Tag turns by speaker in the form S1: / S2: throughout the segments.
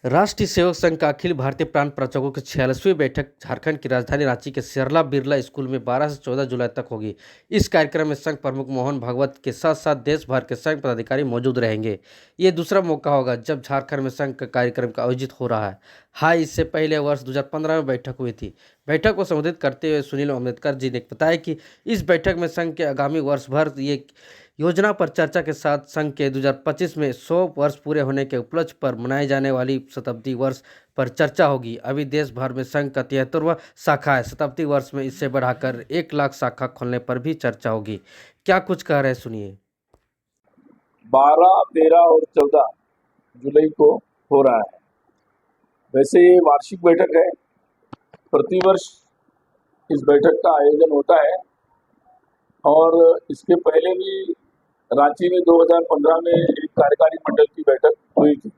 S1: राष्ट्रीय सेवक संघ का अखिल भारतीय प्रांत प्रचारकों की 46वीं बैठक झारखंड की राजधानी रांची के सरला बिरला स्कूल में 12 से 14 जुलाई तक होगी। इस कार्यक्रम में संघ प्रमुख मोहन भागवत के साथ साथ देश भर के संघ पदाधिकारी मौजूद रहेंगे। ये दूसरा मौका होगा जब झारखंड में संघ का कार्यक्रम का आयोजित हो रहा है। इससे पहले वर्ष 2015 में बैठक हुई थी। बैठक को संबोधित करते हुए सुनील अम्बेडकर जी ने बताया कि इस बैठक में संघ के आगामी वर्ष भर ये योजना पर चर्चा के साथ संघ के 2025 में 100 वर्ष पूरे होने के उपलक्ष्य पर मनाई जाने वाली शताब्दी वर्ष पर चर्चा होगी। अभी देश भर में संघ का 73वां शाखा है। शताब्दी वर्ष में इससे बढ़ाकर 1 लाख शाखा खोलने पर भी चर्चा होगी। क्या कुछ कह रहे हैं, सुनिए।
S2: 12, 13 और 14 जुलाई को हो रहा है। वैसे ये वार्षिक बैठक है। प्रतिवर्ष इस बैठक का आयोजन होता है और इसके पहले भी रांची में 2015 में एक कार्यकारी मंडल की बैठक हुई थी।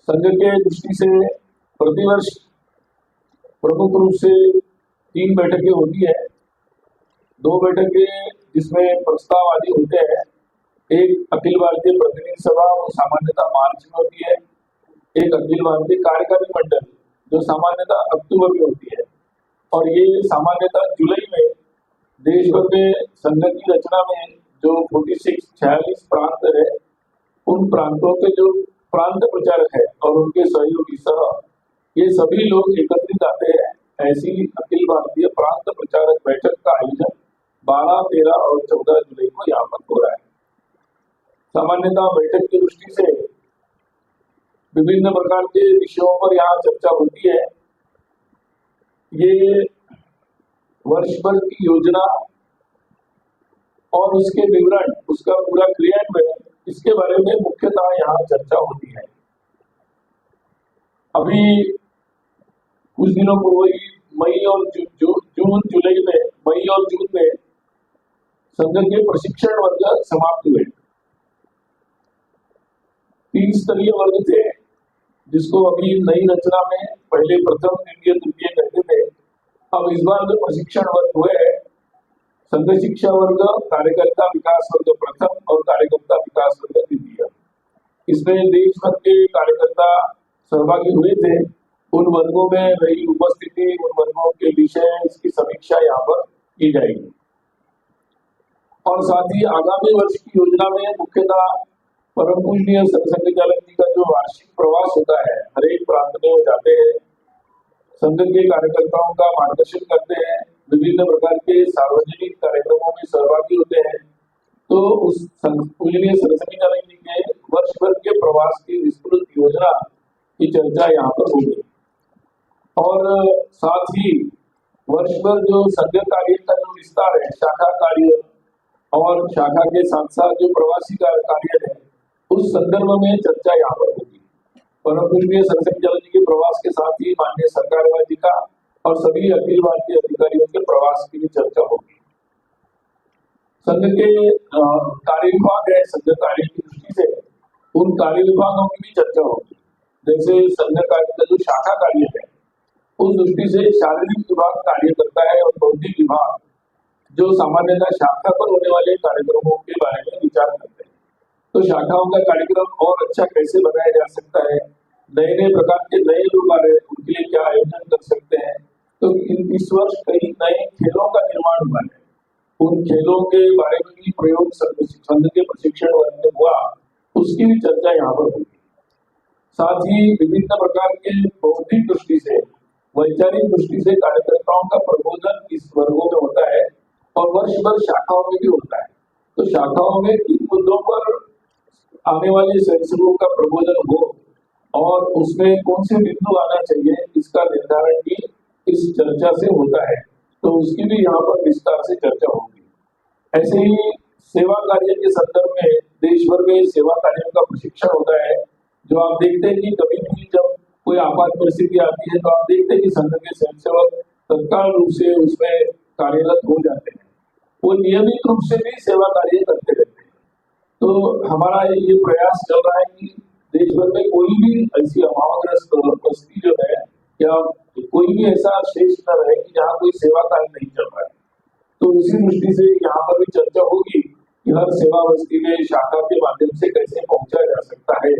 S2: संघ के दृष्टि से प्रतिवर्ष प्रमुख रूप से 3 बैठकें होती है। 2 बैठकें जिसमें प्रस्ताव आदि होते हैं। एक अखिल भारतीय प्रतिनिधि सभा वो सामान्यतः मार्च में होती है। एक अखिल भारतीय कार्यकारी मंडल जो सामान्यतः अक्टूबर में होती है और ये सामान्यतः जुलाई में देश भर में संघ की रचना में जो 46 प्रांत है उन प्रांतों के जो प्रांत प्रचारक है और उनके सहयोगी सह ये सभी लोग एकत्रित आते हैं। ऐसी अखिल भारतीय प्रांत प्रचारक बैठक का आयोजन 12, 13 और 14 जुलाई को यहाँ पर हो रहा है। सामान्यतः बैठक की दृष्टि से विभिन्न प्रकार के विषयों पर यहाँ चर्चा होती है। ये वर्ष भर की योजना और उसके विवरण, उसका पूरा क्रियान्वयन, इसके बारे में मुख्यतः यहाँ चर्चा होती है। अभी कुछ दिनों पूर्व ही मई और जून में संघ के प्रशिक्षण वर्ग समाप्त हुए। 3 स्तरीय वर्ग थे जिसको अभी नई रचना में पहले प्रथम, द्वितीय, तृतीय कहते थे। अब इस बार जो प्रशिक्षण वर्ग हुए हैं, संघ शिक्षा वर्ग, कार्यकर्ता विकास वर्ग प्रथम और कार्यकर्ता विकास वर्ग द्वितीय। इसमें देश भर के कार्यकर्ता सहभागी हुए थे। उन वर्गों में रही उपस्थिति, उन वर्गों के विषय, इसकी समीक्षा यहाँ पर की जाएगी और साथ ही आगामी वर्ष की योजना में मुख्यतः परम पूजनीय संघ चालक जी का जो वार्षिक प्रवास होता है, हर एक प्रांत में वो जाते हैं, संघ के कार्यकर्ताओं का मार्गदर्शन करते हैं, विभिन्न प्रकार के सार्वजनिक कार्यक्रमों में सहभागी होते हैं। तो उस पूजनीय संघ चालक जी के वर्ष भर के प्रवास की विस्तृत योजना की चर्चा यहाँ पर होगी और साथ ही वर्ष भर जो संघ कार्य का जो विस्तार है, शाखा कार्य और शाखा के साथ साथ जो प्रवासी कार्य है, उस संदर्भ में चर्चा यहाँ पर होगी। परम पूजनीय संघ चालक जी के प्रवास के साथ ही माननीय सरकार जी का और सभी अखिल भारतीय अधिकारियों के प्रवास की भी चर्चा होगी। संघ के कार्य विभाग है, संघ कार्य की दृष्टि से उन कार्य विभागों की भी चर्चा होगी। जैसे संघ कार्य का जो शाखा कार्य है, उस दृष्टि से शारीरिक विभाग कार्य करता है और बौद्धिक विभाग जो सामान्यतः शाखा पर होने वाले कार्यक्रमों के बारे में विचार करते हैं। तो शाखाओं का कार्यक्रम और अच्छा कैसे बनाया जा सकता है, नए नए प्रकार के नए लोग आ रहे हैं, उनके लिए क्या आयोजन कर सकते हैं। तो इस वर्ष कई नए खेलों का निर्माण हुआ है, उन खेलों के बारे में भी प्रयोग संघ के प्रशिक्षण वर्ग में हुआ, उसकी भी चर्चा यहाँ पर होगी। साथ ही विभिन्न प्रकार के बौद्धिक दृष्टि से, वैचारिक दृष्टि से कार्यकर्ताओं का प्रबोधन इस वर्गों में होता है और वर्ष भर शाखाओं में भी होता है। तो शाखाओं में इन मुद्दों पर आने वाले स्वयंसेवकों का प्रबोधन हो और उसमें कौन से बिंदु आना चाहिए, इसका निर्धारण भी इस चर्चा से होता है। तो उसकी भी यहाँ पर विस्तार से चर्चा होगी। ऐसे ही सेवा कार्य के संदर्भ में देश भर में सेवा कार्यों का प्रशिक्षण होता है। जो आप देखते हैं कि कभी भी जब कोई आपात परिस्थिति आती है तो आप देखते हैं कि संघ के स्वयंसेवक तत्काल रूप से उसमें कार्यरत हो जाते हैं, वो नियमित रूप से भी सेवा कार्य करते रहते हैं। तो हमारा ये प्रयास चल रहा है कि देश भर में कोई भी ऐसी अभावग्रस्त बस्ती जो है या कोई भी ऐसा शेष न रहे कि जहाँ कोई सेवा कार्य नहीं चल रहा है। तो उसी दृष्टि से यहाँ पर भी चर्चा होगी कि हर सेवा बस्ती में शाखा के माध्यम से कैसे पहुंचा जा सकता है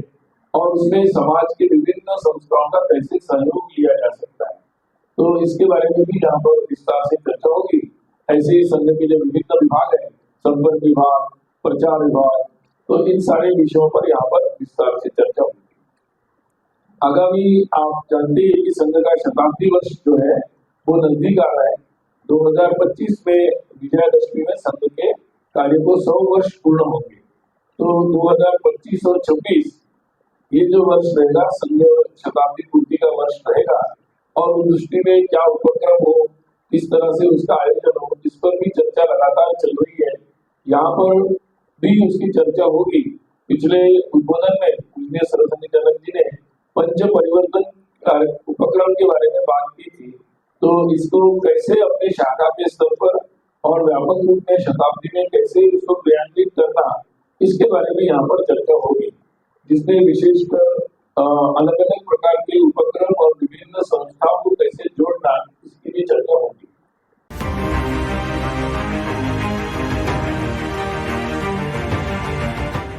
S2: और उसमें समाज के विभिन्न संस्थाओं का कैसे सहयोग लिया जा सकता है। तो इसके बारे में भी यहाँ पर विस्तार से चर्चा होगी। ऐसे ही संघ के जो विभिन्न विभाग है, संपर्क विभाग, प्रचार विभाग, तो इन सारे विषयों पर यहाँ पर विस्तार से चर्चा होगी। आगामी आप जानते हैं कि संघ का शताब्दी वर्ष जो है वो नजदीक आ रहा है। 2025 में विजयादशमी में संघ के कार्य को 100 वर्ष पूर्ण होंगे। तो 2025 और 26 ये जो वर्ष रहेगा संघ शताब्दी पूर्ति का वर्ष रहेगा और उस दृष्टि में क्या उपक्रम हो, किस तरह से उसका आयोजन हो, इस पर भी चर्चा लगातार चल रही है। यहाँ पर भी उसकी चर्चा होगी। पिछले उद्बोधन में पूजनीय सरस्वती जनक जी ने पंच परिवर्तन उपक्रम के बारे में बात की थी। तो इसको कैसे अपने शाखा के स्तर पर और व्यापक रूप में शताब्दी में कैसे इसको क्रियान्वित करना, इसके बारे में यहाँ पर चर्चा होगी, जिसमें विशेषकर अलग अलग प्रकार के उपक्रम